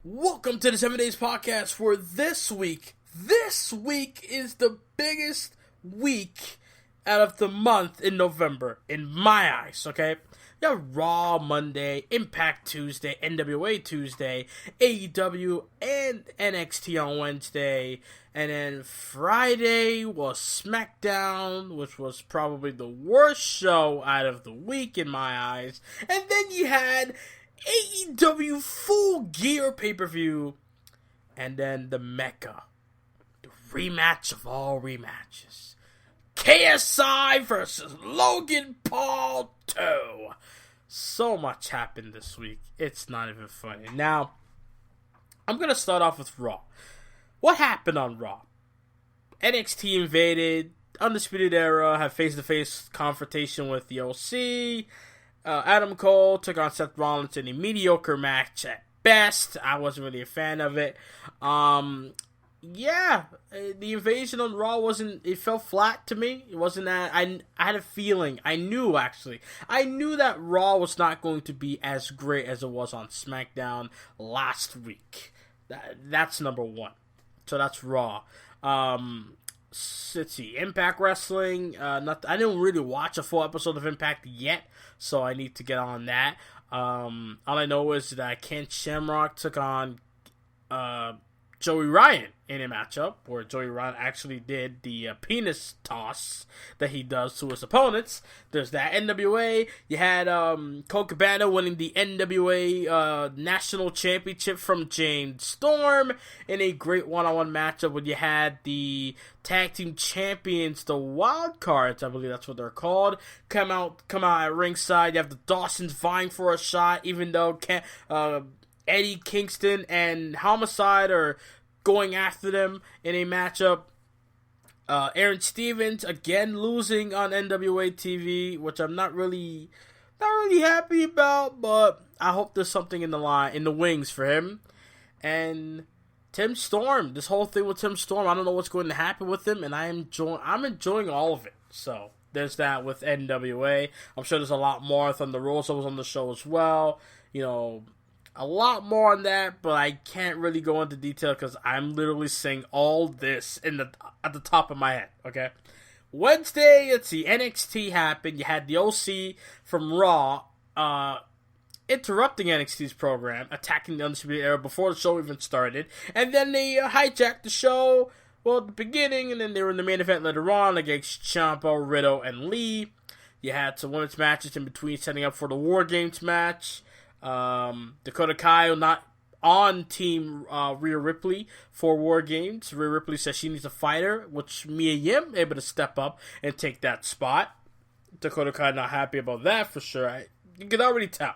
Welcome to the 7 Days Podcast for this week. This week is the biggest week out of the month in November, in my eyes, okay? You have Raw Monday, Impact Tuesday, NWA Tuesday, AEW and NXT on Wednesday, and then Friday was SmackDown, which was probably the worst show out of the week in my eyes, and then you had AEW Full Gear PPV, and then the Mecca, the rematch of all rematches, KSI Vs Logan Paul 2. So much happened this week, it's not even funny. Now, I'm going to start off with Raw. What happened on Raw? NXT invaded, Undisputed Era had face-to-face confrontation with the OC. Adam Cole took on Seth Rollins in a mediocre match at best. I wasn't really a fan of it. The invasion on Raw it felt flat to me. It wasn't that, I had a feeling, I knew that Raw was not going to be as great as it was on SmackDown last week. That's number one. So that's Raw. Let's see, Impact Wrestling. I didn't really watch a full episode of Impact yet, so I need to get on that. All I know is that Ken Shamrock took on Joey Ryan in a matchup where Joey Ryan actually did the penis toss that he does to his opponents. There's that. NWA, you had Colt Cabana winning the NWA National Championship from James Storm in a great one-on-one matchup where you had the Tag Team Champions, the Wild Cards, I believe that's what they're called, come out at ringside. You have the Dawsons vying for a shot, even though Eddie Kingston and Homicide are going after them in a matchup. Aaron Stevens again losing on NWA TV, which I'm not really happy about, but I hope there's something in the wings for him. And Tim Storm, this whole thing with Tim Storm, I don't know what's going to happen with him, and I'm enjoying all of it. So there's that with NWA. I'm sure there's a lot more. Thunder Rosa was on the show as well. You know, a lot more on that, but I can't really go into detail because I'm literally saying all this at the top of my head, okay? Wednesday, let's see, NXT happened. You had the OC from Raw interrupting NXT's program, attacking the Undisputed Era before the show even started, and then they hijacked the show, at the beginning, and then they were in the main event later on against Ciampa, Riddle, and Lee. You had some women's matches in between setting up for the War Games match. Dakota Kai not on Team Rhea Ripley for War Games. Rhea Ripley says she needs a fighter, which Mia Yim able to step up and take that spot. Dakota Kai not happy about that for sure. You can already tell.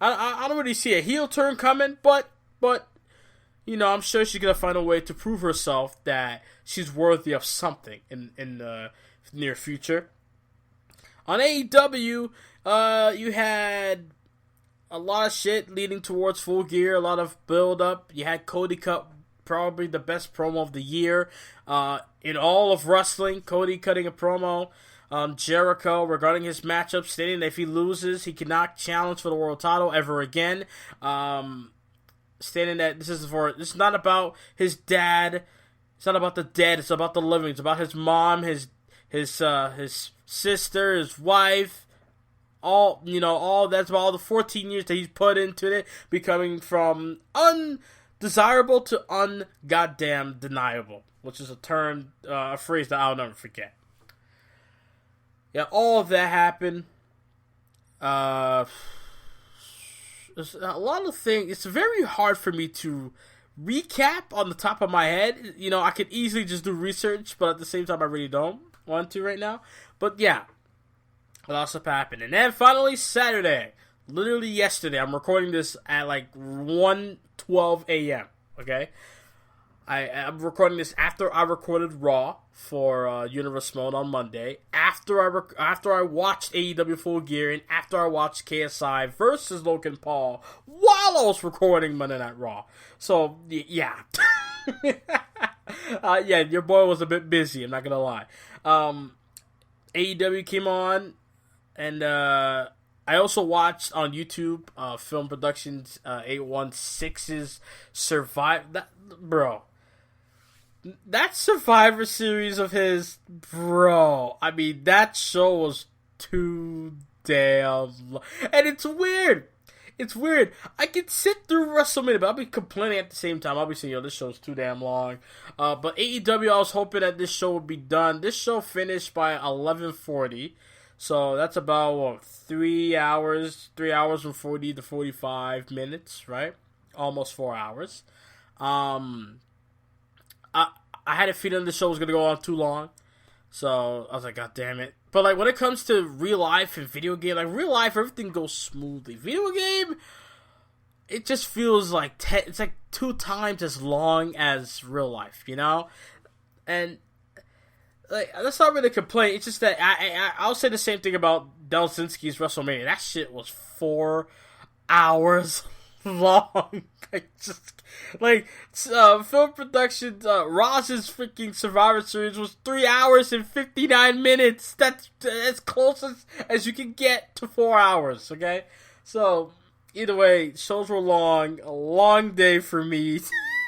I don't really see a heel turn coming, but you know, I'm sure she's gonna find a way to prove herself that she's worthy of something in the near future. On AEW, you had a lot of shit leading towards Full Gear, a lot of build-up. You had Cody cut probably the best promo of the year in all of wrestling. Cody cutting a promo on Jericho regarding his matchup, stating that if he loses, he cannot challenge for the world title ever again. Stating that this is not about his dad. It's not about the dead. It's about the living. It's about his mom, his sister, his wife. All that's about all the 14 years that he's put into it, becoming from undesirable to ungoddamn deniable, which is a phrase that I'll never forget. Yeah, all of that happened. There's a lot of things. It's very hard for me to recap on the top of my head. You know, I could easily just do research, but at the same time, I really don't want to right now. But yeah. What else happened? And then finally Saturday, literally yesterday, I'm recording this at like 1:12 a.m., okay? I'm recording this after I recorded Raw for Universe Mode on Monday, after I watched AEW Full Gear, and after I watched KSI versus Logan Paul while I was recording Monday Night Raw. So, yeah. Your boy was a bit busy, I'm not gonna lie. AEW came on, and I also watched on YouTube Film Productions 816's Survive. That Survivor series of his, bro. I mean, that show was too damn long. And it's weird. It's weird. I can sit through WrestleMania, but I'll be complaining at the same time. I'll be saying, this show's too damn long. But AEW, I was hoping that this show would be done. This show finished by 11:40. So that's about, 3 hours? 3 hours from 40 to 45 minutes, right? Almost 4 hours. I had a feeling the show was going to go on too long. So, I was like, God damn it. But, like, when it comes to real life and video game, like, real life, everything goes smoothly. Video game, it just feels like, it's like 2 times as long as real life, you know? And, like, that's not really a complaint. It's just that I'll say the same thing about Delsinski's WrestleMania. That shit was 4 hours long. Film production, Ross's freaking Survivor Series was 3 hours and 59 minutes. That's as close as you can get to 4 hours, okay? So, either way, shows were long. A long day for me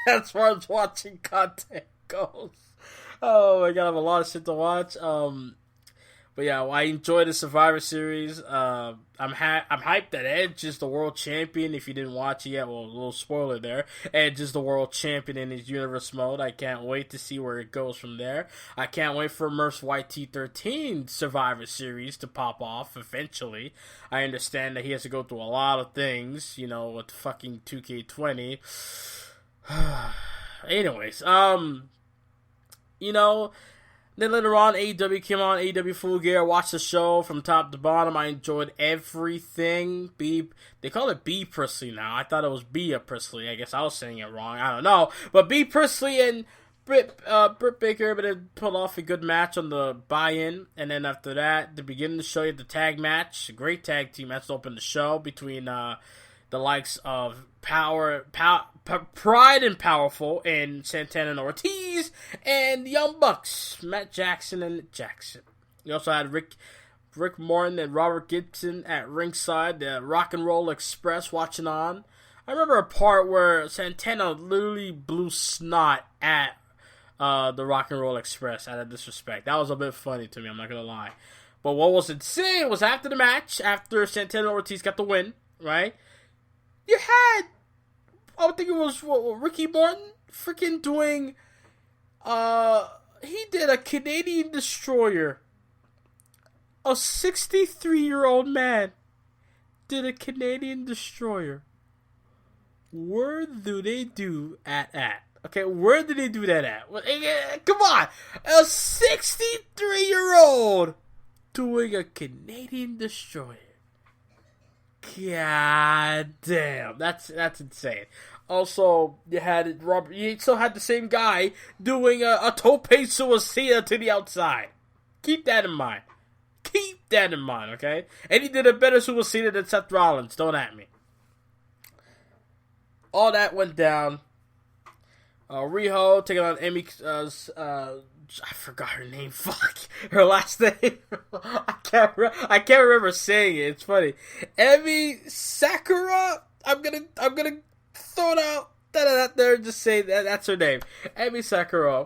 as far as watching content goes. Oh my god, I have a lot of shit to watch. But yeah, I enjoyed the Survivor Series. I'm hyped that Edge is the world champion. If you didn't watch it yet, well, a little spoiler there. Edge is the world champion in his universe mode. I can't wait to see where it goes from there. I can't wait for Murph's YT13 Survivor Series to pop off eventually. I understand that he has to go through a lot of things, with fucking 2K20. Anyways, then later on, AEW came on, AEW Full Gear. I watched the show from top to bottom. I enjoyed everything. They call it B. Priestley now. I thought it was Bea Priestley. I guess I was saying it wrong. I don't know. But B. Priestley and Britt Baker able to pull off a good match on the buy-in. And then after that, the beginning of the show, you had the tag match. A great tag team match to open the show between the likes of Pride and Powerful and Santana and Ortiz and the Young Bucks, Matt Jackson and Jackson. You also had Rick Morton and Robert Gibson at ringside, the Rock and Roll Express watching on. I remember a part where Santana literally blew snot at the Rock and Roll Express out of disrespect. That was a bit funny to me, I'm not going to lie. But what was insane was after the match, after Santana and Ortiz got the win, right? You had, I think it was Ricky Morton freaking doing, he did a Canadian Destroyer. A 63-year-old man did a Canadian Destroyer. Where do they do at? Okay, where did they do that at? Come on! A 63-year-old doing a Canadian Destroyer. God damn, that's insane. Also, you still had the same guy doing a tope suicida to the outside. Keep that in mind. Okay? And he did a better suicida than Seth Rollins. Don't at me. All that went down. Riho taking on Emi. I forgot her name. Fuck her last name. I can't remember saying it. It's funny. Emi Sakura. I'm gonna throw it out there and just say that's her name. Emi Sakura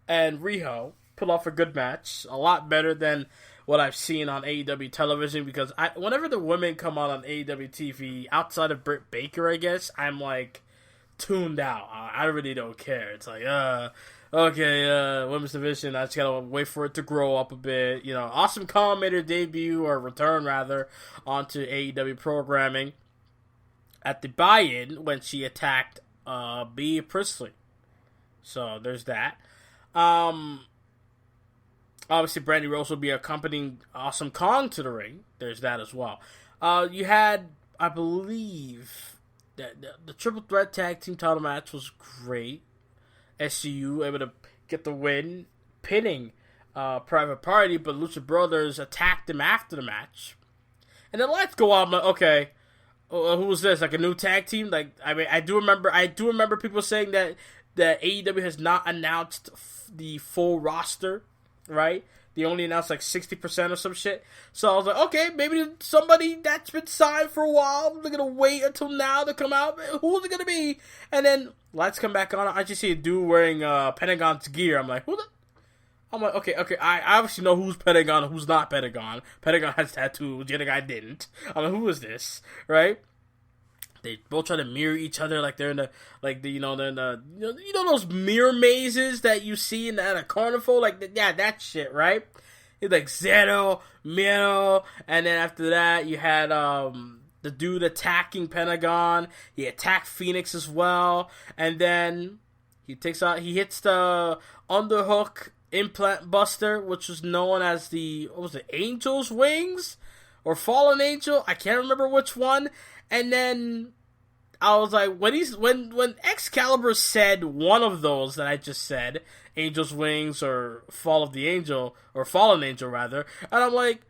and Riho put off a good match. A lot better than what I've seen on AEW television, because whenever the women come out on AEW TV, outside of Britt Baker, I guess, I'm like tuned out. I really don't care. It's like, okay, women's division, I just gotta wait for it to grow up a bit. Awesome Kong made her debut, or return rather, onto AEW programming at the buy-in when she attacked Bea Priestley. So there's that. Obviously, Brandy Rose will be accompanying Awesome Kong to the ring. There's that as well. You had, I believe, the Triple Threat Tag Team title match was great. SCU able to get the win, pinning Private Party, but Lucha Brothers attacked them after the match. And the lights go out. I'm like, okay, who was this? Like a new tag team? Like, I mean, I do remember people saying that AEW has not announced the full roster, right? They only announced like 60% or some shit. So I was like, okay, maybe somebody that's been signed for a while, they're gonna wait until now to come out. Who's it gonna be? And then lights come back on. I just see a dude wearing Pentagon's gear. I'm like, who the? I'm like, okay. I obviously know who's Pentagon and who's not Pentagon. Pentagon has tattoos. The other guy didn't. I'm like, who is this? Right? They both try to mirror each other like they're in the they're in the those mirror mazes that you see at a carnival, that shit, right? It's like zero, mirror, and then after that you had the dude attacking Pentagon. He attacked Phoenix as well, and then he hits the underhook implant buster, which was known as Angel's Wings or Fallen Angel. I can't remember which one. And then I was like, when Excalibur said one of those that I just said, Angel's Wings or Fall of the Angel, or Fallen Angel rather, and I'm like,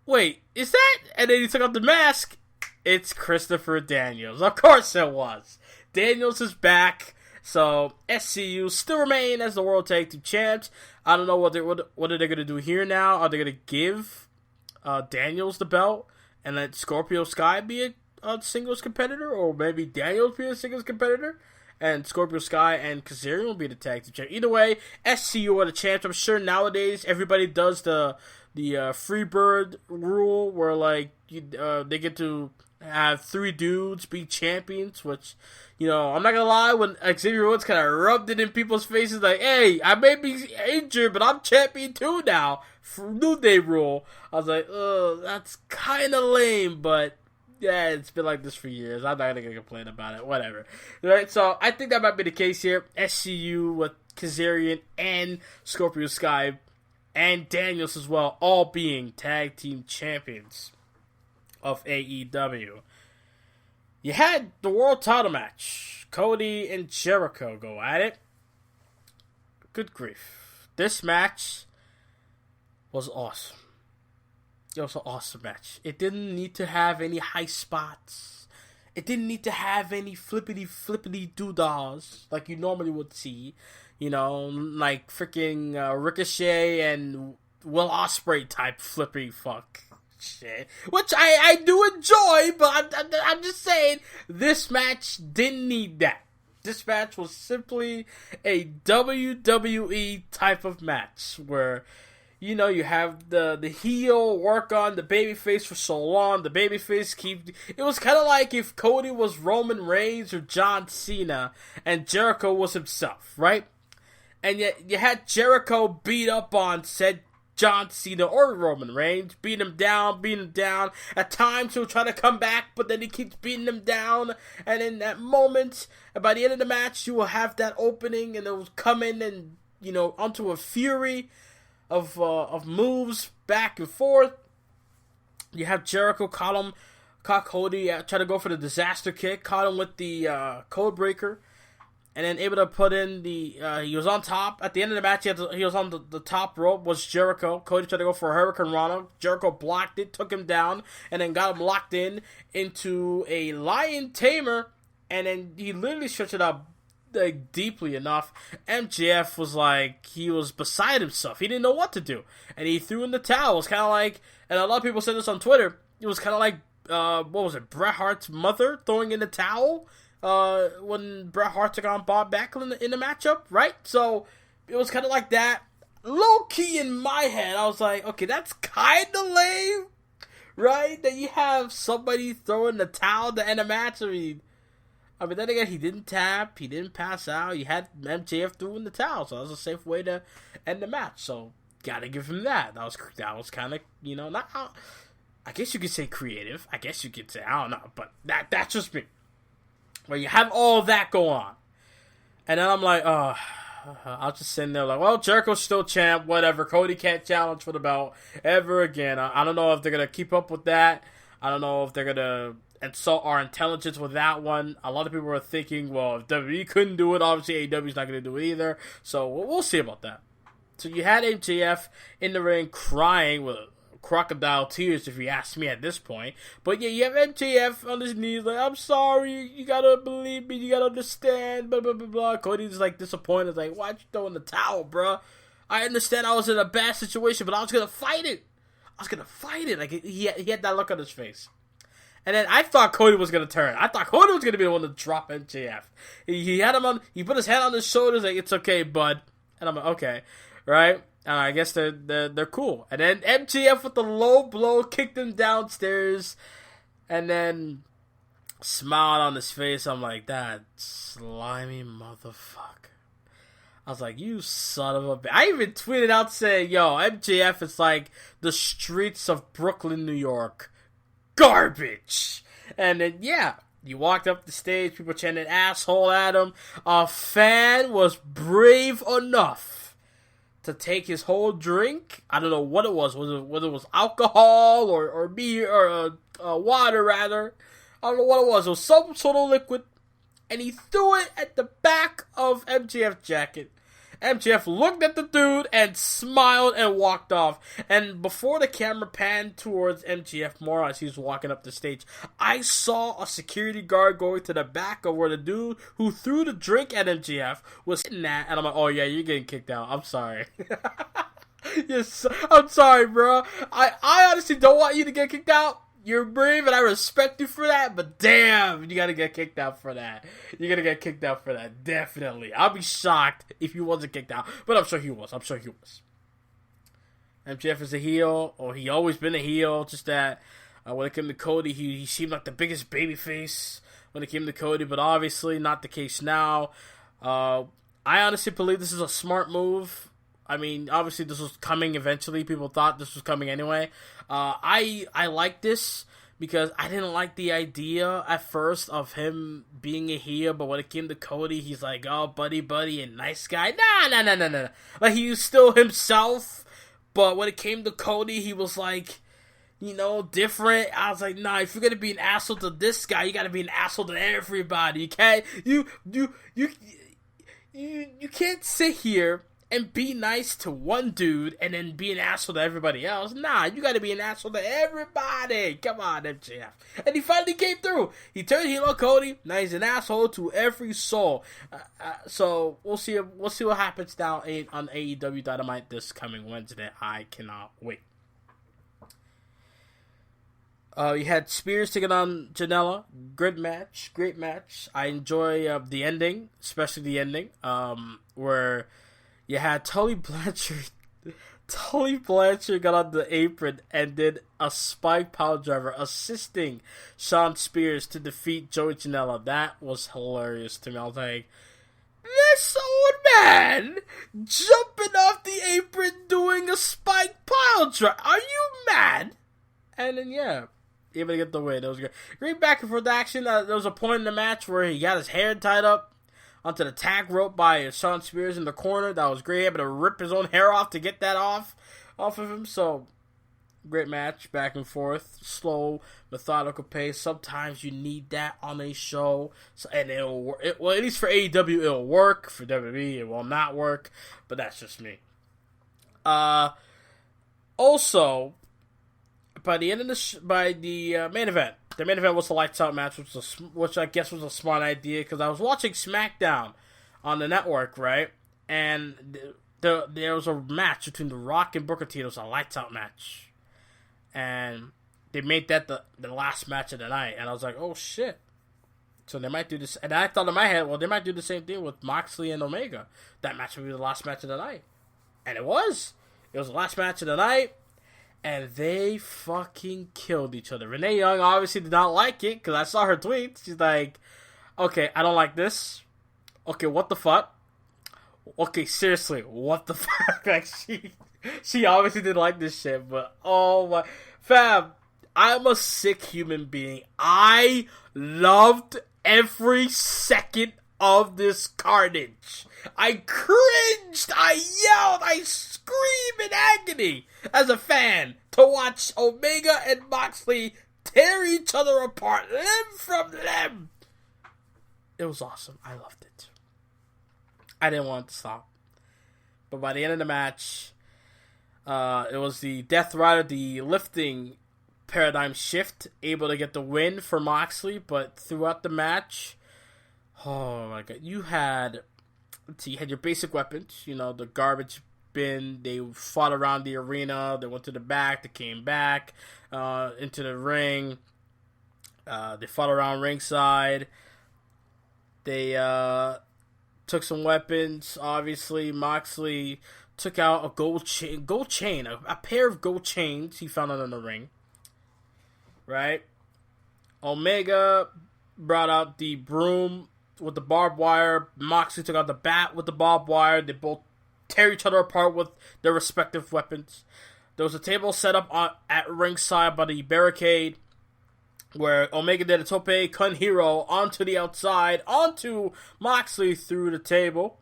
wait, is that? And then he took off the mask. It's Christopher Daniels. Of course it was. Daniels is back. So SCU still remain as the World Tag Team Champs. I don't know what are they gonna do here now. Are they gonna give Daniels the belt and let Scorpio Sky be a singles competitor, or maybe Daniels be a singles competitor, and Scorpio Sky and Kazarian will be the tag team champ? Either way, SCU are the champs. I'm sure nowadays everybody does the Freebird rule, where they get to have 3 dudes be champions, which, I'm not gonna lie, when Xavier Woods kind of rubbed it in people's faces, like, hey, I may be injured, but I'm champion too now, for New Day rule. I was like, that's kind of lame, but yeah, it's been like this for years. I'm not gonna complain about it. Whatever. Right? So I think that might be the case here. SCU with Kazarian and Scorpio Sky and Daniels as well, all being tag team champions of AEW. You had the world title match. Cody and Jericho go at it. Good grief. This match was awesome. It was an awesome match. It didn't need to have any high spots. It didn't need to have any flippity doodahs like you normally would see. Like freaking Ricochet and Will Ospreay type flippy fuck shit. Which I do enjoy, but I'm just saying, this match didn't need that. This match was simply a WWE type of match where, you have the heel work on the babyface for so long. The babyface it was kind of like if Cody was Roman Reigns or John Cena and Jericho was himself, right? And yet you had Jericho beat up on said John Cena or Roman Reigns, beat him down. At times he'll try to come back, but then he keeps beating him down. And in that moment, by the end of the match, you will have that opening, and it will come in and onto a fury of moves back and forth. You have Jericho caught Cody, try to go for the disaster kick, caught him with the code breaker, and then able to put in he was on top. At the end of the match, he was on the top rope, was Jericho. Cody tried to go for a Hurricane Rana. Jericho blocked it, took him down, and then got him locked into a Lion Tamer, and then he literally stretched it out deeply enough. MJF was he was beside himself. He didn't know what to do, and he threw in the towel. It was kind of like, and a lot of people said this on Twitter, it was kind of like what was it, Bret Hart's mother throwing in the towel when Bret Hart took on Bob Backlund in the matchup, right? So it was kind of like that. Low key in my head, I was like, okay, that's kind of lame, right? That you have somebody throwing the towel to end a match. I mean, then again, he didn't tap, he didn't pass out, you had MJF threw in the towel, so that was a safe way to end the match, so gotta give him that. That was kind of, not, I guess you could say creative, I don't know, but that's just me. Where you have all that go on, and then I'm like, I was just sitting there like, well, Jericho's still champ, whatever, Cody can't challenge for the belt ever again. I don't know if they're gonna keep up with that, I don't know if they're gonna insult our intelligence with that one. A lot of people were thinking, well, if WWE couldn't do it, obviously AEW's not going to do it either. So we'll see about that. So you had MJF in the ring crying with crocodile tears, if you ask me at this point. But yeah, you have MJF on his knees like, I'm sorry, you got to believe me, you got to understand, blah, blah, blah, blah. Cody's disappointed, like, why'd you throw in the towel, bruh? I understand I was in a bad situation, but I was gonna fight it. Like, he had that look on his face. And then I thought Cody was gonna turn. I thought Cody was gonna be the one to drop MJF. He had him on. He put his hand on his shoulders, like, it's okay, bud. And I'm like, okay, right? And I guess they're cool. And then MJF with the low blow kicked him downstairs, and then smiled on his face. I'm like, that slimy motherfucker. I was like, you son of a bitch. I even tweeted out saying, yo, MJF is like the streets of Brooklyn, New York. Garbage. And then, yeah, he walked up the stage, people chanted asshole at him. A fan was brave enough to take his whole drink. I don't know what it was. Whether it was alcohol or beer or water, rather. I don't know what it was. It was some sort of liquid. And he threw it at the back of MJF's jacket. MJF looked at the dude and smiled and walked off. And before the camera panned towards MJF more as he was walking up the stage, I saw a security guard going to the back of where the dude who threw the drink at MJF was sitting at. And I'm like, oh yeah, you're getting kicked out. I'm sorry. Yes, I'm sorry, bro. I honestly don't want you to get kicked out. You're brave and I respect you for that, but damn, you gotta get kicked out for that. You're gonna get kicked out for that, definitely. I'll be shocked if he wasn't kicked out, but I'm sure he was. MJF is a heel, or he always been a heel, just that when it came to Cody, he seemed like the biggest babyface when it came to Cody, but obviously not the case now. I honestly believe this is a smart move. I mean, obviously this was coming eventually. People thought this was coming anyway. I like this because I didn't like the idea at first of him being a heel, but when it came to Cody, he's like, oh, buddy, and nice guy. Nah. Like, he was still himself, but when it came to Cody, he was like, you know, different. I was like, nah, if you're gonna be an asshole to this guy, you gotta be an asshole to everybody. You can't, you can't sit here and be nice to one dude and then be an asshole to everybody else. Nah, you gotta be an asshole to everybody. Come on, MJF. And he finally came through. He turned heel on Cody. Now he's an asshole to every soul. So we'll see what happens now on AEW Dynamite this coming Wednesday. I cannot wait. You had Spears taking on Janela. Great match. I enjoy the ending, especially the ending, where you had Tully Blanchard. Tully Blanchard got on the apron and did a spike power driver, assisting Shawn Spears to defeat Joey Janela. That was hilarious to me. I was like, this old man jumping off the apron doing a spike pile driver. Are you mad? And then, yeah, able to get the win. That was great. Great back and forth action. There was a point in the match where he got his hair tied up onto the tag rope by Shawn Spears in the corner. That was great. Able to rip his own hair off to get that off of him. So, great match, back and forth. Slow, methodical pace. Sometimes you need that on a show. So, and it'll work. Well, at least for AEW, it'll work. For WWE, it will not work. But that's just me. Also, by the end of the main event, the main event was the lights out match, which I guess was a smart idea because I was watching SmackDown on the network, right? And there was a match between The Rock and Booker T. It was a lights out match, and they made that the last match of the night. And I was like, oh shit! So they might do this. And I thought in my head, well, they might do the same thing with Moxley and Omega. That match would be the last match of the night, and it was. It was the last match of the night. And they fucking killed each other. Renee Young obviously did not like it, because I saw her tweet. She's like, okay, I don't like this. Okay, what the fuck? Okay, seriously, what the fuck? Like, she obviously didn't like this shit, but oh my... Fam, I'm a sick human being. I loved every second of this carnage. I cringed, I yelled, I screamed in agony as a fan to watch Omega and Moxley tear each other apart, limb from limb. It was awesome. I loved it. I didn't want it to stop. But by the end of the match, it was the Death Rider, the lifting paradigm shift, able to get the win for Moxley. But throughout the match, oh my god, you had your basic weapons, you know, the garbage weapon. They fought around the arena. They went to the back. They came back into the ring. They fought around ringside. They took some weapons. Obviously, Moxley took out a gold chain, a pair of gold chains he found in the ring. Right? Omega brought out the broom with the barbed wire. Moxley took out the bat with the barbed wire. They both tear each other apart with their respective weapons. There was a table set up at ringside by the barricade where Omega did a tope con hero onto the outside, onto Moxley through the table.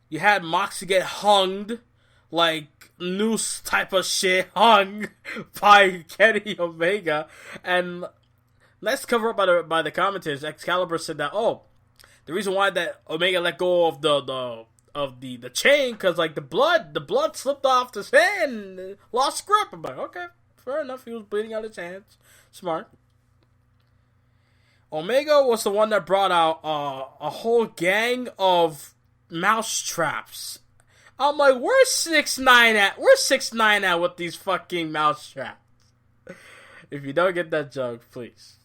You had Moxley get hung, like noose type of shit, hung by Kenny Omega. And nice cover up by the commentators. Excalibur said that, the reason why that Omega let go of the chain, because like the blood slipped off his hand and lost grip. I'm like, okay, fair enough. He was bleeding out his hands. Smart. Omega was the one that brought out a whole gang of mouse traps. I'm like, where's 6ix9ine at? Where's 6ix9ine at with these fucking mouse traps? If you don't get that joke, please.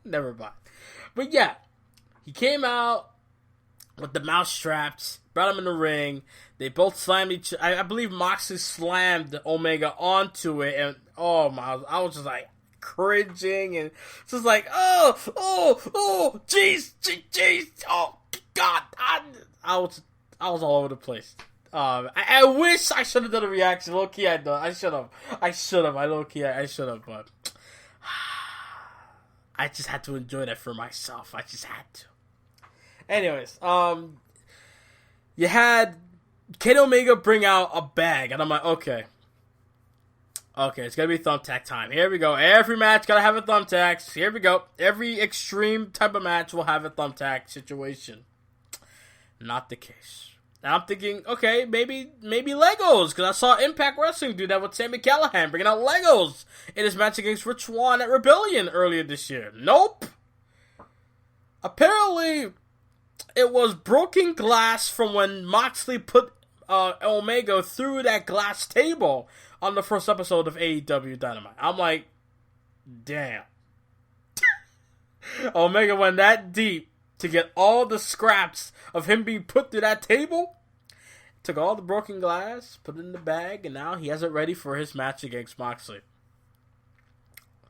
Never mind. But yeah, he came out with the mouse traps, brought him in the ring. They both slammed each other. I believe Moxley slammed Omega onto it, and I was just like cringing, and just like, jeez, oh god, I was all over the place. I wish I should have done a reaction. Low key, I should have. Low key, I should have, but I just had to enjoy that for myself. I just had to. Anyways, you had Kenny Omega bring out a bag, and I'm like, okay, it's gonna be thumbtack time. Here we go. Every match gotta have a thumbtack. Here we go. Every extreme type of match will have a thumbtack situation. Not the case. Now I'm thinking, okay, maybe Legos, because I saw Impact Wrestling do that with Sami Callihan, bringing out Legos in his match against Rich Swann at Rebellion earlier this year. Nope. Apparently, it was broken glass from when Moxley put Omega through that glass table on the first episode of AEW Dynamite. I'm like, damn. Omega went that deep to get all the scraps of him being put through that table. Took all the broken glass, put it in the bag, and now he has it ready for his match against Moxley.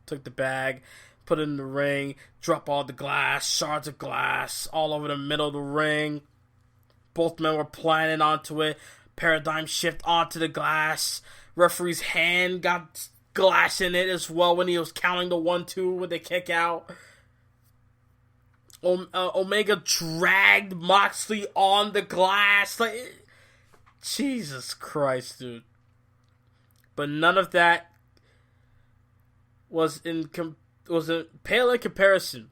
Took the bag, put it in the ring, drop all the glass, shards of glass, all over the middle of the ring. Both men were planning onto it. Paradigm shift onto the glass. Referee's hand got glass in it as well when he was counting the 1-2 with the kick out. Omega dragged Moxley on the glass. Like, Jesus Christ, dude. But none of that was pale in comparison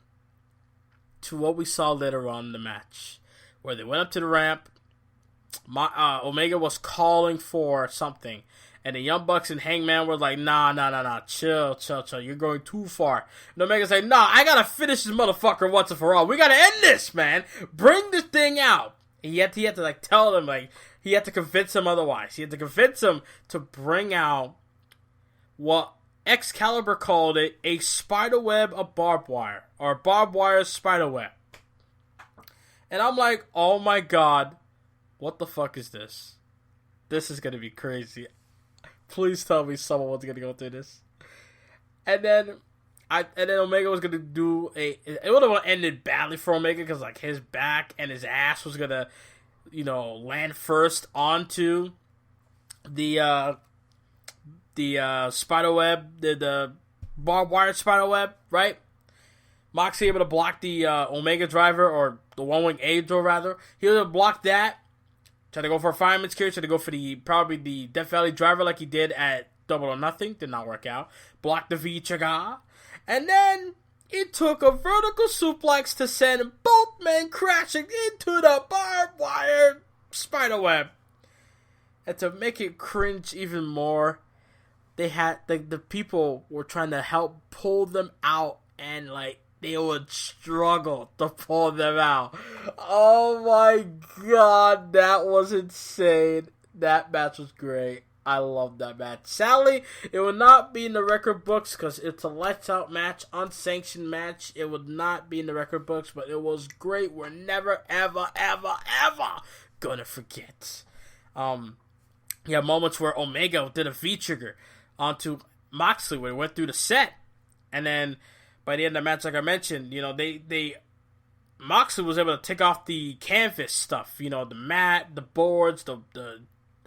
to what we saw later on in the match, where they went up to the ramp. Omega was calling for something, and the Young Bucks and Hangman were like, nah, chill, you're going too far. And Omega's like, nah, I gotta finish this motherfucker once and for all. We gotta end this, man. Bring this thing out. And he had to like tell them, like, he had to convince him otherwise. He had to convince him to bring out what Excalibur called it, a spiderweb of barbed wire, or barbed wire spiderweb. And I'm like, oh my god, what the fuck is this? This is gonna be crazy. Please tell me someone was gonna go through this. And then Omega was gonna do it would have ended badly for Omega, because like his back and his ass was gonna, land first onto the spiderweb, the barbed wire spiderweb, right? Moxley able to block the Omega driver, or the one-wing Angel rather. He was able to block that. Tried to go for a fireman's carry. Tried to go for probably the Death Valley driver like he did at Double or Nothing. Did not work out. Blocked the V-Trigger. And then it took a vertical suplex to send both men crashing into the barbed wire spiderweb. And to make it cringe even more, they had the people were trying to help pull them out and like they would struggle to pull them out. Oh my god, that was insane. That match was great. I love that match. Sadly, it would not be in the record books because it's a lights out match, unsanctioned match. It would not be in the record books, but it was great. We're never, ever, ever, ever gonna forget. Yeah, moments where Omega did a V-trigger onto Moxley when it went through the set. And then by the end of the match, like I mentioned, Moxley was able to take off the canvas stuff, the mat, the boards, the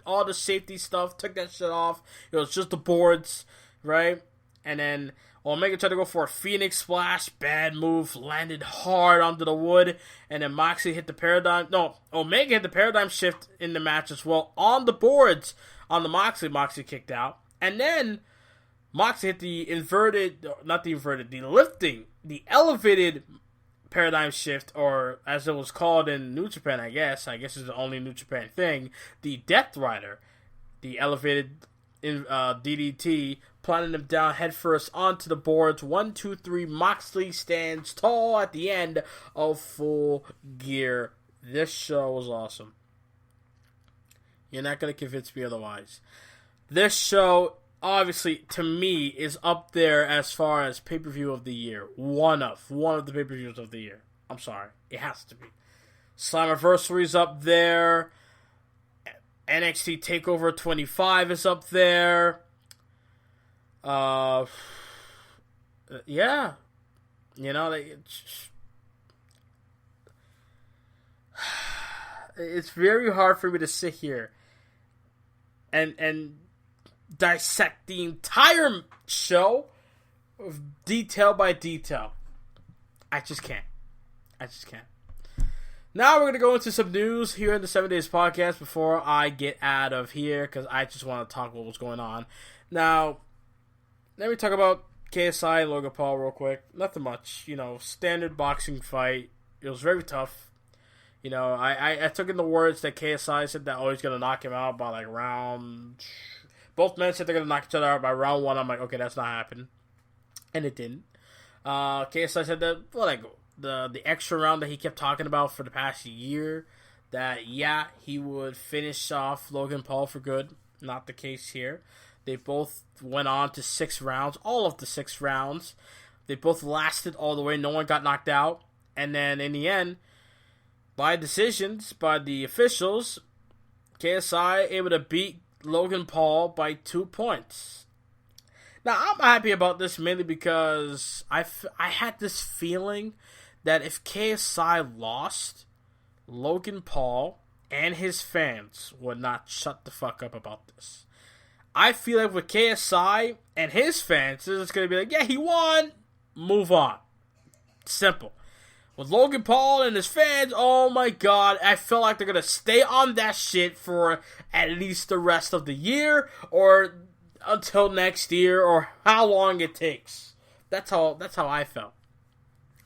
all the safety stuff, took that shit off. It was just the boards, right? And then Omega tried to go for a Phoenix Splash, bad move, landed hard onto the wood, and then Moxley hit the paradigm. No, Omega hit the paradigm shift in the match as well on the boards on the Moxley. Moxley kicked out, and then Moxley hit the elevated paradigm shift, or as it was called in New Japan, I guess it's the only New Japan thing, the Death Rider, the elevated DDT, planting him down headfirst onto the boards. 1, 2, 3, Moxley stands tall at the end of Full Gear. This show was awesome. You're not going to convince me otherwise. This show, obviously, to me, is up there as far as pay-per-view of the year. One of the pay-per-views of the year. I'm sorry. It has to be. Slammiversary's up there. NXT TakeOver 25 is up there. Yeah. It's very hard for me to sit here and dissect the entire show detail by detail. I just can't. Now we're going to go into some news here in the 7 Days Podcast before I get out of here, because I just want to talk about what's going on. Now, let me talk about KSI and Logan Paul real quick. Nothing much. Standard boxing fight. It was very tough. I took in the words that KSI said that he's going to knock him out by like round... Both men said they're going to knock each other out by round 1. I'm like, okay, that's not happening. And it didn't. KSI said that, the extra round that he kept talking about for the past year, that, yeah, he would finish off Logan Paul for good. Not the case here. They both went on to 6 rounds, all of the 6 rounds. They both lasted all the way. No one got knocked out. And then, in the end, by decisions, by the officials, KSI able to beat Logan Paul by 2 points. Now, I'm happy about this mainly because I had this feeling that if KSI lost, Logan Paul and his fans would not shut the fuck up about this. I feel like with KSI and his fans, it's going to be like, yeah, he won, move on. Simple. With Logan Paul and his fans, oh my god, I feel like they're going to stay on that shit for at least the rest of the year, or until next year, or how long it takes. That's how I felt.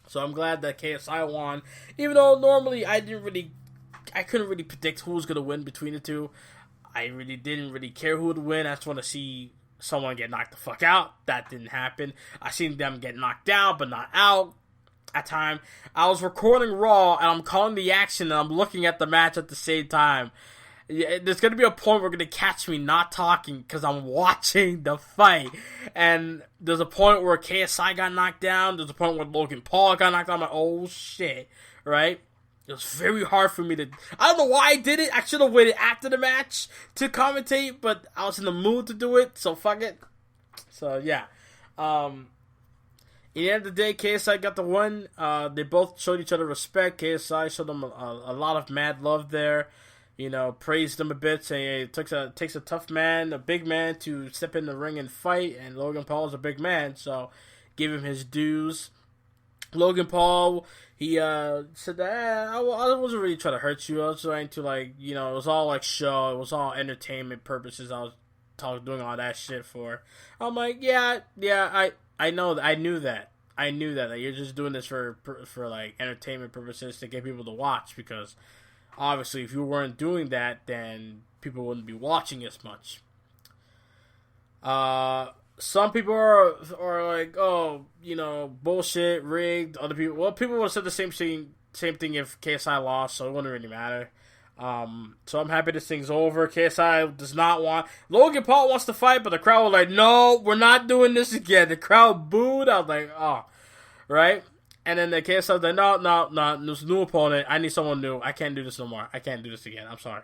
So I'm glad that KSI won, even though normally I couldn't really predict who was going to win between the two. I really didn't really care who would win. I just want to see someone get knocked the fuck out. That didn't happen. I seen them get knocked down, but not out. At time, I was recording Raw, and I'm calling the action, and I'm looking at the match at the same time. There's going to be a point where you're going to catch me not talking because I'm watching the fight. And there's a point where KSI got knocked down. There's a point where Logan Paul got knocked down. I'm like, oh shit, right? It was very hard for me to... I don't know why I did it. I should have waited after the match to commentate, but I was in the mood to do it, so fuck it. So, yeah. At the end of the day, KSI got the win. They both showed each other respect. KSI showed them a lot of mad love there. Praised them a bit, saying it takes a tough man, a big man, to step in the ring and fight. And Logan Paul is a big man, so give him his dues. Logan Paul, he said that I wasn't really trying to hurt you. I was trying to it was all like show. It was all entertainment purposes. I was doing all that shit for. I'm like, yeah, I know that. I knew that you're just doing this for like entertainment purposes to get people to watch, because obviously if you weren't doing that, then people wouldn't be watching as much. some people are like, oh, bullshit, rigged. Other people would have said the same thing if KSI lost, so it wouldn't really matter. So I'm happy this thing's over. KSI does not want... Logan Paul wants to fight, but the crowd was like, no, we're not doing this again. The crowd booed. I was like, oh, right? And then the KSI was like, no, there's a new opponent. I need someone new. I can't do this no more. I can't do this again. I'm sorry.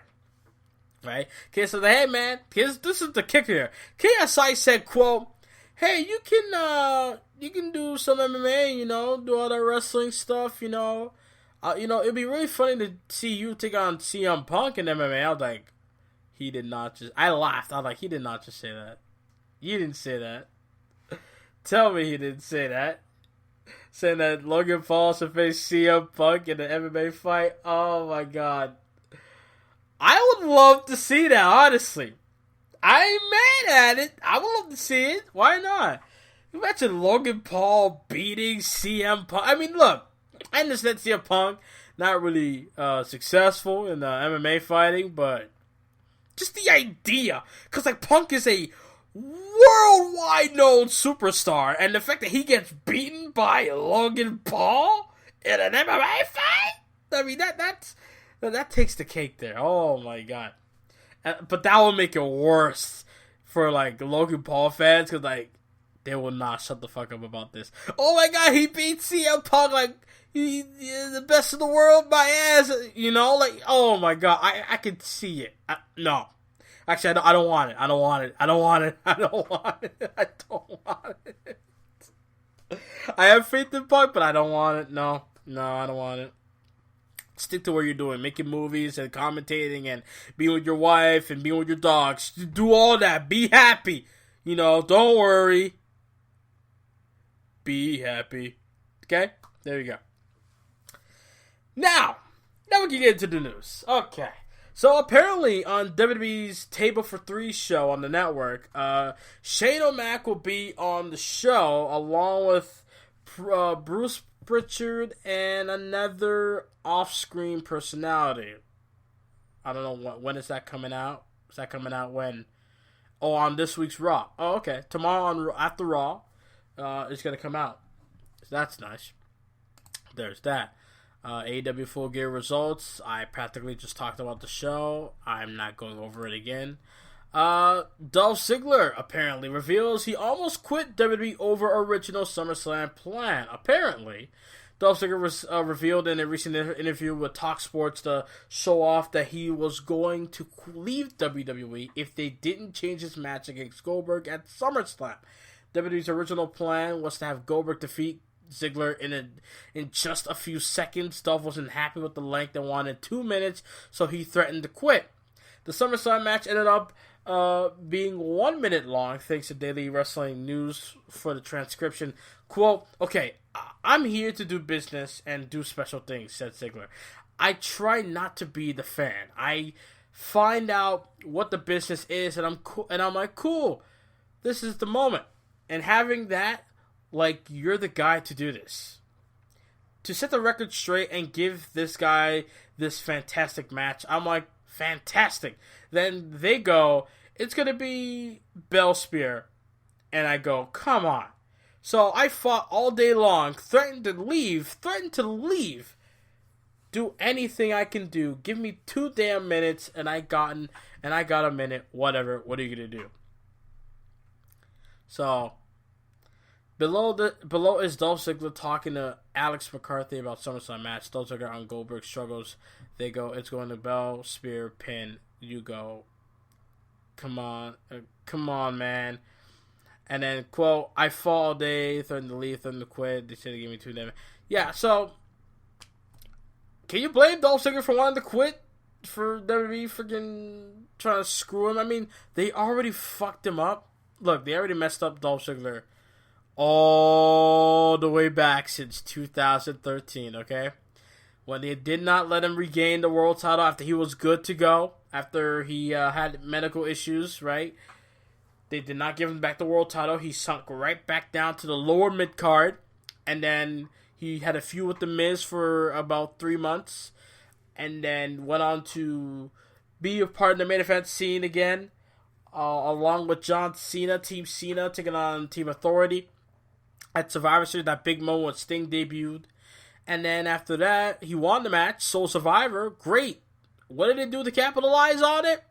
Right? KSI was like, hey, man, this is the kicker here. KSI said, quote, hey, you can do some MMA, do all that wrestling stuff, it'd be really funny to see you take on CM Punk in MMA. I was like, he did not just... I laughed. I was like, he did not just say that. You didn't say that. Tell me he didn't say that. Saying that Logan Paul should face CM Punk in an MMA fight. Oh, my God. I would love to see that, honestly. I ain't mad at it. I would love to see it. Why not? Imagine Logan Paul beating CM Punk. I mean, look. I understand CM Punk not really successful in MMA fighting, but just the idea, because like Punk is a worldwide known superstar, and the fact that he gets beaten by Logan Paul in an MMA fight, I mean that takes the cake there. Oh my God! But that will make it worse for like Logan Paul fans, because like they will not shut the fuck up about this. Oh my God, he beat CM Punk like. He's the best in the world, my ass. Like, oh my God, I can see it. No. Actually, I don't want it. I don't want it. I don't want it. I don't want it. I don't want it. I have faith in Punk, but I don't want it. No, I don't want it. Stick to what you're doing. Making movies and commentating and being with your wife and being with your dogs. Do all that. Be happy. Don't worry. Be happy. Okay? There you go. Now we can get into the news. Okay. So apparently on WWE's Table for Three show on the network, Shane O'Mac will be on the show along with Bruce Pritchard and another off-screen personality. I don't know when is that coming out. Is that coming out when? Oh, on this week's Raw. Oh, okay. Tomorrow after Raw, it's gonna come out. So that's nice. There's that. AEW Full Gear results. I practically just talked about the show. I'm not going over it again. Dolph Ziggler apparently reveals he almost quit WWE over original SummerSlam plan. Apparently, Dolph Ziggler was revealed in a recent interview with Talk Sports to show off that he was going to leave WWE if they didn't change his match against Goldberg at SummerSlam. WWE's original plan was to have Goldberg defeat Ziggler in just a few seconds. Dolph wasn't happy with the length and wanted 2 minutes, so he threatened to quit. The SummerSlam match ended up being 1 minute long, thanks to Daily Wrestling News for the transcription. Quote, okay, I'm here to do business and do special things, said Ziggler. I try not to be the fan. I find out what the business is, and I'm like, cool, this is the moment. And having that, like, you're the guy to do this. To set the record straight and give this guy this fantastic match, I'm like, fantastic. Then they go, it's going to be Bell Spear. And I go, come on. So I fought all day long, threatened to leave. Do anything I can do. Give me 2 damn minutes, and I got a minute. Whatever. What are you going to do? So... Below is Dolph Ziggler talking to Alex McCarthy about SummerSlam match. Dolph Ziggler on Goldberg struggles. They go, it's going to Bell, Spear, pin. You go, come on, man. And then, quote, I fought all day, threatened to leave, threatened to quit. They said they gave me 2 days. Yeah, so, can you blame Dolph Ziggler for wanting to quit? For WWE freaking trying to screw him? I mean, they already fucked him up. Look, they already messed up Dolph Ziggler all the way back since 2013, okay? When they did not let him regain the world title after he was good to go, after he had medical issues, right? They did not give him back the world title. He sunk right back down to the lower mid-card, and then he had a feud with The Miz for about 3 months, and then went on to be a part of the main event scene again. along with John Cena, Team Cena, taking on Team Authority at Survivor Series. That big moment when Sting debuted. And then after that, he won the match. Sole Survivor. Great. What did they do to capitalize on it?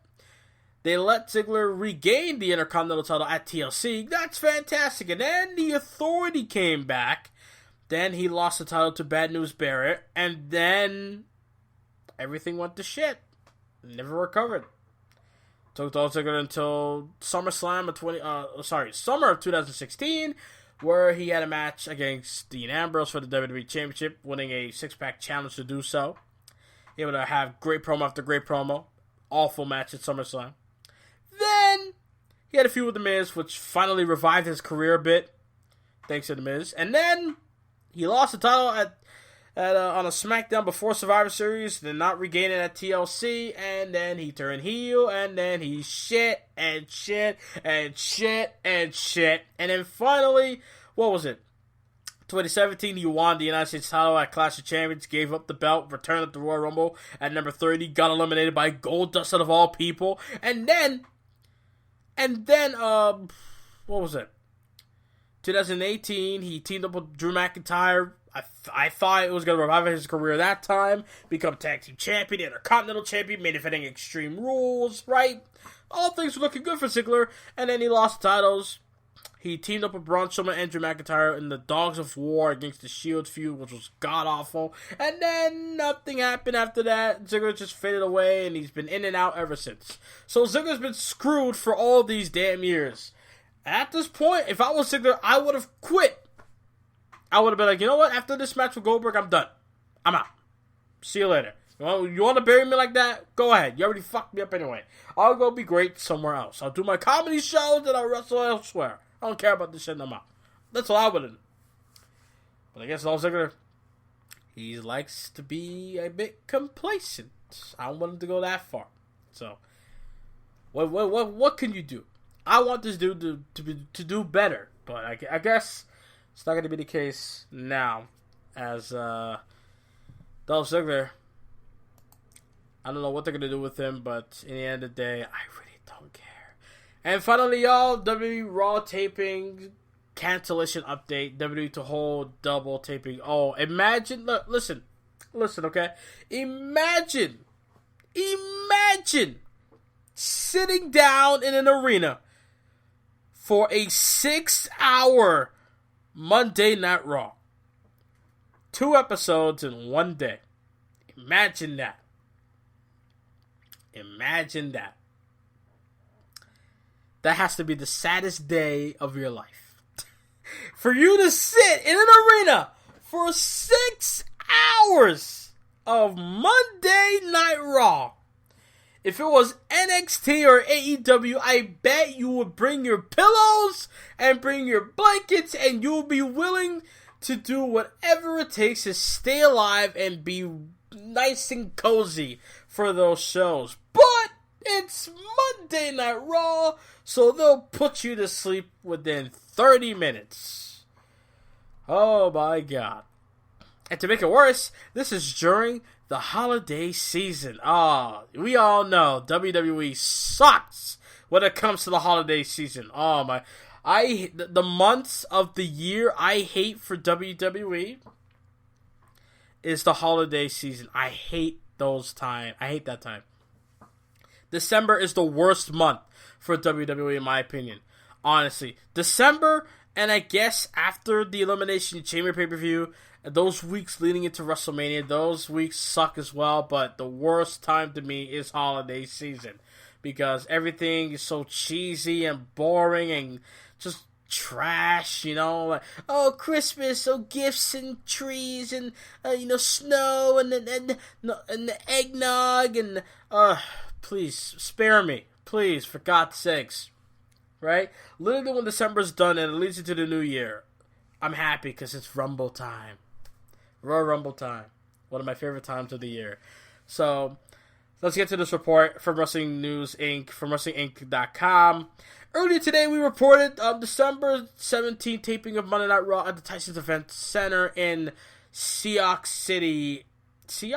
They let Ziggler regain the Intercontinental title at TLC. That's fantastic. And then the Authority came back. Then he lost the title to Bad News Barrett. And then everything went to shit. Never recovered. Took Dolph Ziggler until SummerSlam of summer of 2016, where he had a match against Dean Ambrose for the WWE Championship, winning a six-pack challenge to do so. Able to have great promo after great promo. Awful match at SummerSlam. Then he had a feud with The Miz, which finally revived his career a bit, thanks to The Miz. And then he lost the title on a SmackDown before Survivor Series, then not regain it at TLC, and then he turned heel, and then he shit, and then finally, what was it? 2017, he won the United States title at Clash of Champions, gave up the belt, returned at the Royal Rumble at number 30, got eliminated by Goldust out of all people, and then, what was it? 2018, he teamed up with Drew McIntyre. I thought it was going to revive his career that time, become tag team champion, Intercontinental champion, main eventing Extreme Rules, right? All things were looking good for Ziggler, and then he lost titles. He teamed up with Braun Strowman and Drew McIntyre in the Dogs of War against the Shield feud, which was god-awful. And then nothing happened after that. Ziggler just faded away, and he's been in and out ever since. So Ziggler's been screwed for all these damn years. At this point, if I was Ziggler, I would have quit. I would have been like, you know what? After this match with Goldberg, I'm done. I'm out. See you later. You want to bury me like that? Go ahead. You already fucked me up anyway. I'll go be great somewhere else. I'll do my comedy shows and I'll wrestle elsewhere. I don't care about this shit no more. That's what I would have done. But I guess Dolph Ziggler, he likes to be a bit complacent. I don't want him to go that far. So, what can you do? I want this dude to do better. But I guess it's not going to be the case now. As Dolph Ziggler, I don't know what they're going to do with him. But in the end of the day, I really don't care. And finally, y'all, WWE Raw taping cancellation update. WWE to hold double taping. Oh, imagine, look, listen, okay? Imagine sitting down in an arena for a 6-hour Monday Night Raw. 2 episodes in one day. Imagine that. That has to be the saddest day of your life. For you to sit in an arena for 6 hours of Monday Night Raw. If it was NXT or AEW, I bet you would bring your pillows and bring your blankets and you'll be willing to do whatever it takes to stay alive and be nice and cozy for those shows. But it's Monday Night Raw, so they'll put you to sleep within 30 minutes. Oh my god. And to make it worse, this is during the holiday season. We all know WWE sucks when it comes to the holiday season. Oh my. The months of the year I hate for WWE is the holiday season. I hate those time. I hate that time. December is the worst month for WWE in my opinion. Honestly. December, and I guess after the Elimination Chamber pay-per-view, those weeks leading into WrestleMania, those weeks suck as well, but the worst time to me is holiday season. Because everything is so cheesy and boring and just trash, like, Christmas, gifts and trees and, snow and the eggnog and, please, spare me. Please, for God's sakes. Right? Literally when December's done and it leads into the new year, I'm happy because it's Rumble time. Royal Rumble time. One of my favorite times of the year. So, let's get to this report from Wrestling News Inc. from WrestlingInc.com. Earlier today, we reported December 17th taping of Monday Night Raw at the Tyson's Event Center in Sioux City. Sioux?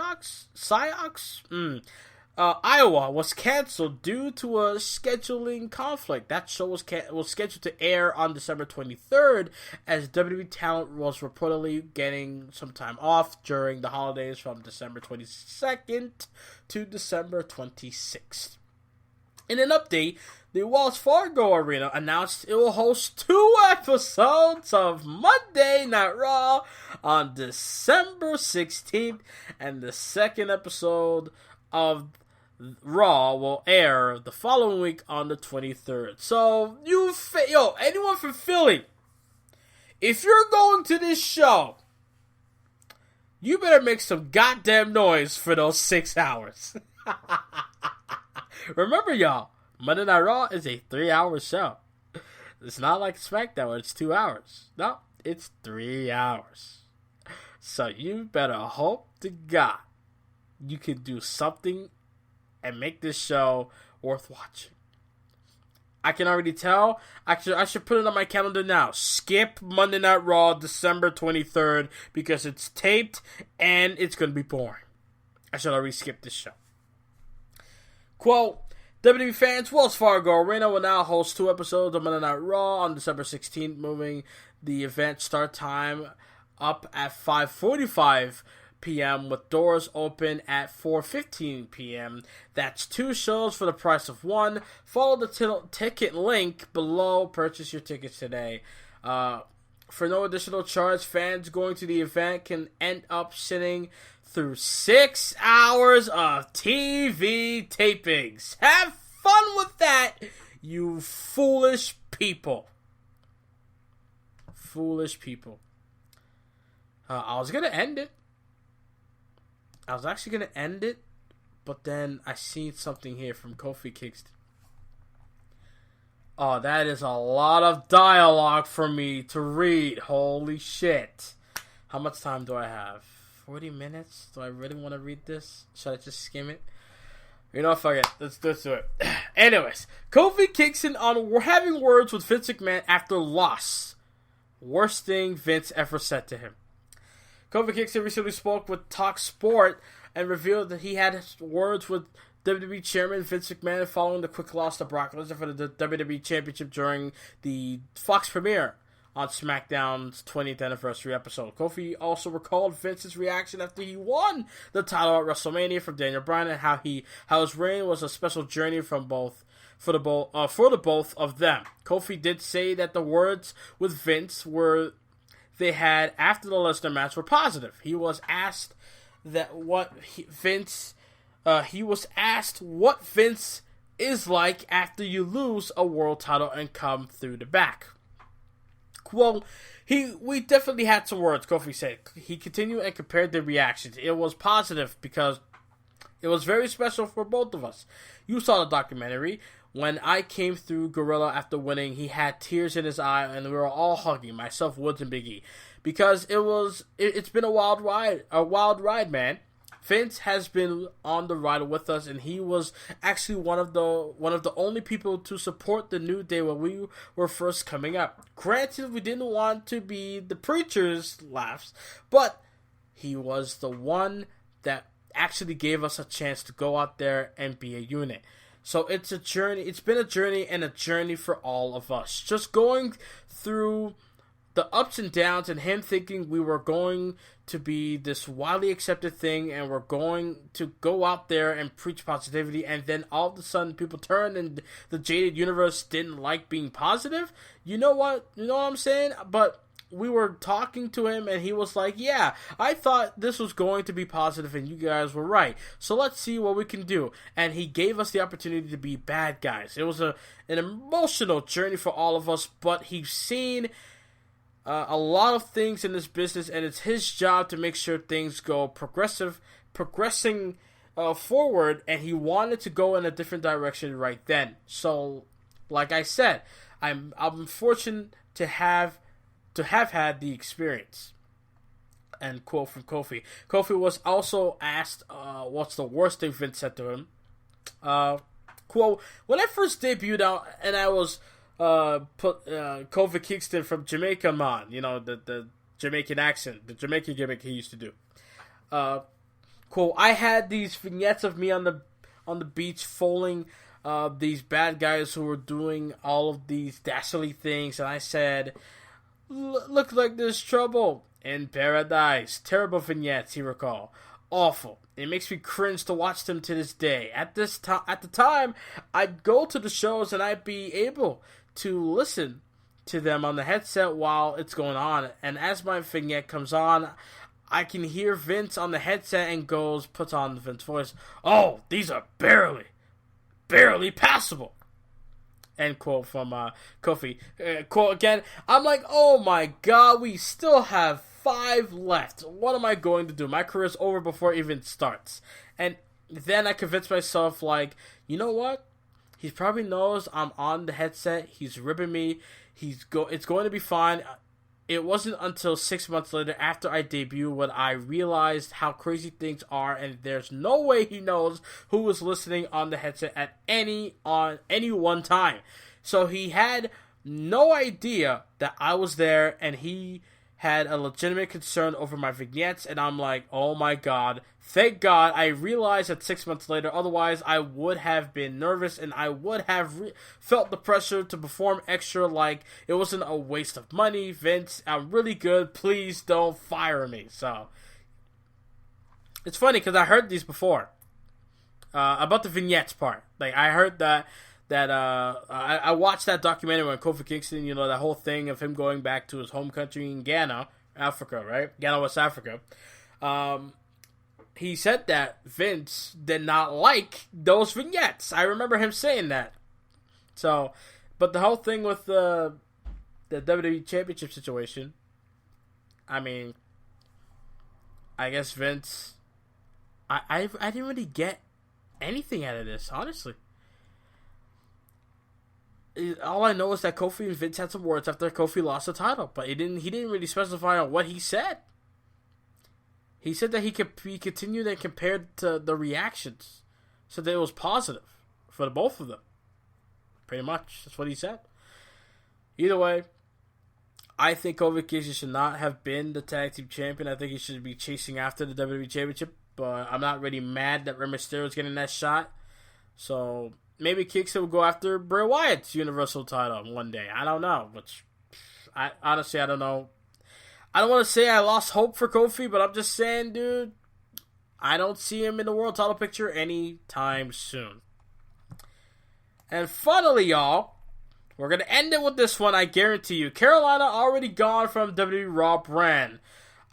Iowa was canceled due to a scheduling conflict. That show was scheduled to air on December 23rd, as WWE talent was reportedly getting some time off during the holidays from December 22nd to December 26th. In an update, the Wells Fargo Arena announced it will host 2 episodes of Monday Night Raw on December 16th, and the second episode of Raw will air the following week on the 23rd. So, anyone from Philly, if you're going to this show, you better make some goddamn noise for those 6 hours. Remember, y'all, Monday Night Raw is a 3-hour show. It's not like SmackDown where it's 2 hours. No, it's 3 hours. So you better hope to God you can do something and make this show worth watching. I can already tell. Actually, I should put it on my calendar now. Skip Monday Night Raw December 23rd because it's taped and it's going to be boring. I should already skip this show. Quote, WWE fans, Wells Fargo Arena will now host 2 episodes of Monday Night Raw on December 16th, moving the event start time up at 5:45 p.m. with doors open at 4:15 p.m. That's 2 shows for the price of 1. Follow the ticket link below. Purchase your tickets today. For no additional charge, fans going to the event can end up sitting through 6 hours of TV tapings. Have fun with that, you foolish people. Foolish people. I was going to end it. I was actually going to end it, but then I seen something here from Kofi Kingston. Oh, that is a lot of dialogue for me to read. Holy shit. How much time do I have? 40 minutes? Do I really want to read this? Should I just skim it? You know, fuck it. Let's do it. Anyways, Kofi Kingston on having words with Vince McMahon after loss. Worst thing Vince ever said to him. Kofi Kingston recently spoke with Talk Sport and revealed that he had words with WWE Chairman Vince McMahon following the quick loss to Brock Lesnar for the WWE Championship during the Fox premiere on SmackDown's 20th anniversary episode. Kofi also recalled Vince's reaction after he won the title at WrestleMania from Daniel Bryan and how his reign was a special journey for the both of them. Kofi did say that the words with Vince they had after the Lesnar match were positive. He was asked what Vince is like after you lose a world title and come through the back. Well, we definitely had some words, Kofi said. He continued and compared the reactions. It was positive because it was very special for both of us. You saw the documentary. When I came through Gorilla after winning, he had tears in his eye, and we were all hugging, myself, Woods, and Big E. Because it's been a wild ride, man. Vince has been on the ride with us, and he was actually one of the only people to support the New Day when we were first coming up. Granted, we didn't want to be the preacher's laughs, but he was the one that actually gave us a chance to go out there and be a unit. So it's a journey. It's been a journey for all of us. Just going through the ups and downs and him thinking we were going to be this widely accepted thing and we're going to go out there and preach positivity, and then all of a sudden people turned and the jaded universe didn't like being positive. You know what I'm saying? But we were talking to him and he was like, yeah, I thought this was going to be positive and you guys were right. So let's see what we can do. And he gave us the opportunity to be bad guys. It was an emotional journey for all of us, but he's seen a lot of things in this business, and it's his job to make sure things go progressing forward, and he wanted to go in a different direction right then. So, like I said, I'm fortunate to have had the experience. End quote from Kofi. Kofi was also asked what's the worst thing Vince said to him. Quote, when I first debuted out and I was put Kofi Kingston from Jamaica on, the Jamaican accent, the Jamaican gimmick he used to do. Quote, I had these vignettes of me on on the beach foaling these bad guys who were doing all of these dastardly things, and I said, "Look like there's trouble in paradise." Terrible vignettes, he recalled. Awful. It makes me cringe to watch them to this day. At the time, I'd go to the shows and I'd be able to listen to them on the headset while it's going on. And as my vignette comes on, I can hear Vince on the headset and puts on the Vince voice, "Oh, these are barely passable." End quote from Kofi. Quote again, I'm like, oh my god, we still have 5 left. What am I going to do? My career's over before it even starts. And then I convinced myself, like, you know what? He probably knows I'm on the headset. He's ribbing me. It's going to be fine. It wasn't until 6 months later, after I debuted, when I realized how crazy things are, and there's no way he knows who was listening on the headset at any one time. So he had no idea that I was there, and he had a legitimate concern over my vignettes, and I'm like, oh my god, thank god I realized that 6 months later. Otherwise I would have been nervous, and I would have felt the pressure to perform extra, like it wasn't a waste of money. Vince, I'm really good, please don't fire me. So it's funny because I heard these before about the vignettes part. Like, I heard that I watched that documentary on Kofi Kingston, you know, that whole thing of him going back to his home country in Ghana, Africa, right? Ghana, West Africa. He said that Vince did not like those vignettes. I remember him saying that. So, but the whole thing with the WWE Championship situation, I mean, I guess Vince, I didn't really get anything out of this, honestly. All I know is that Kofi and Vince had some words after Kofi lost the title, but he didn't really specify on what he said. He said that he continued and compared to the reactions, so that it was positive for the both of them. Pretty much, that's what he said. Either way, I think Kofi Kingston should not have been the tag team champion. I think he should be chasing after the WWE Championship, but I'm not really mad that Rey Mysterio is getting that shot. So maybe Kingston will go after Bray Wyatt's Universal title one day. I don't know. Which, honestly, I don't know. I don't want to say I lost hope for Kofi, but I'm just saying, dude, I don't see him in the world title picture anytime soon. And finally, y'all, we're going to end it with this one, I guarantee you. Carolina already gone from WWE Raw brand.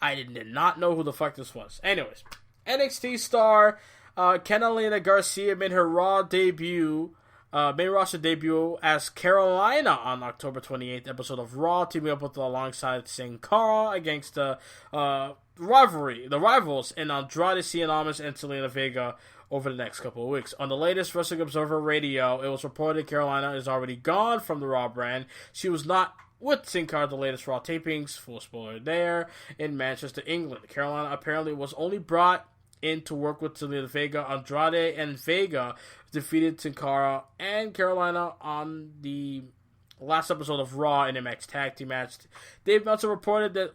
I did not know who the fuck this was. Anyways, NXT star Catalina Garcia made her main roster debut as Carolina on October 28th episode of Raw, teaming up with alongside Sin Cara against the rivals in Andrade Cien Almas and Zelina Vega over the next couple of weeks. On the latest Wrestling Observer Radio, it was reported Carolina is already gone from the Raw brand. She was not with Sin Cara at the latest Raw tapings, full spoiler there, in Manchester, England. Carolina apparently was only brought in to work with Zelina Vega. Andrade and Vega defeated Sin Cara and Carolina on the last episode of Raw in a mixed tag team match. Dave Meltzer reported that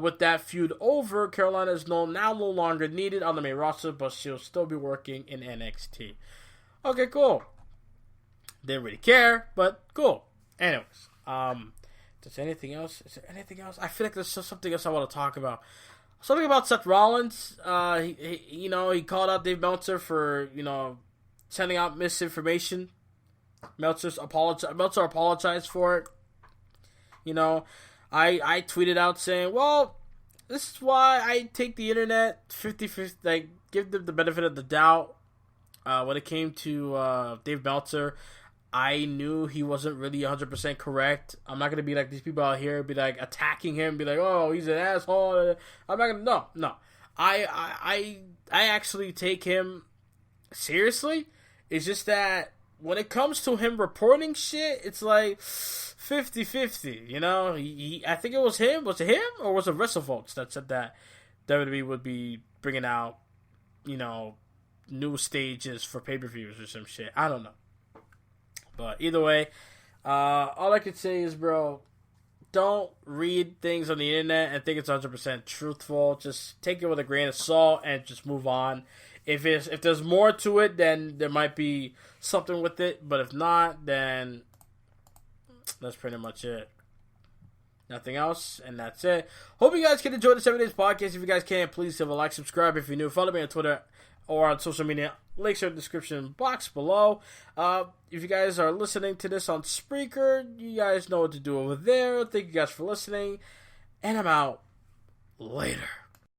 with that feud over, Carolina is now no longer needed on the main roster, but she'll still be working in NXT. Okay, cool. Didn't really care, but cool. Anyways, is there anything else? I feel like there's something else I want to talk about. Something about Seth Rollins. He called out Dave Meltzer for, sending out misinformation. Meltzer apologized for it. I tweeted out saying, well, this is why I take the internet 50-50, like, give them the benefit of the doubt. When it came to Dave Meltzer, I knew he wasn't really 100% correct. I'm not going to be like these people out here, be like attacking him, be like, oh, he's an asshole. I'm not going to, no. I actually take him seriously. It's just that when it comes to him reporting shit, it's like 50-50, I think it was him. Was it him or was it WrestleVotes that said that WWE would be bringing out, new stages for pay-per-views or some shit? I don't know. But either way, all I could say is, bro, don't read things on the internet and think it's 100% truthful. Just take it with a grain of salt and just move on. If there's more to it, then there might be something with it. But if not, then that's pretty much it. Nothing else, and that's it. Hope you guys can enjoy the 7 Days Podcast. If you guys can, please give a like, subscribe if you're new. Follow me on Twitter or on social media. Links are in the description box below. If you guys are listening to this on Spreaker, you guys know what to do over there. Thank you guys for listening, and I'm out. Later.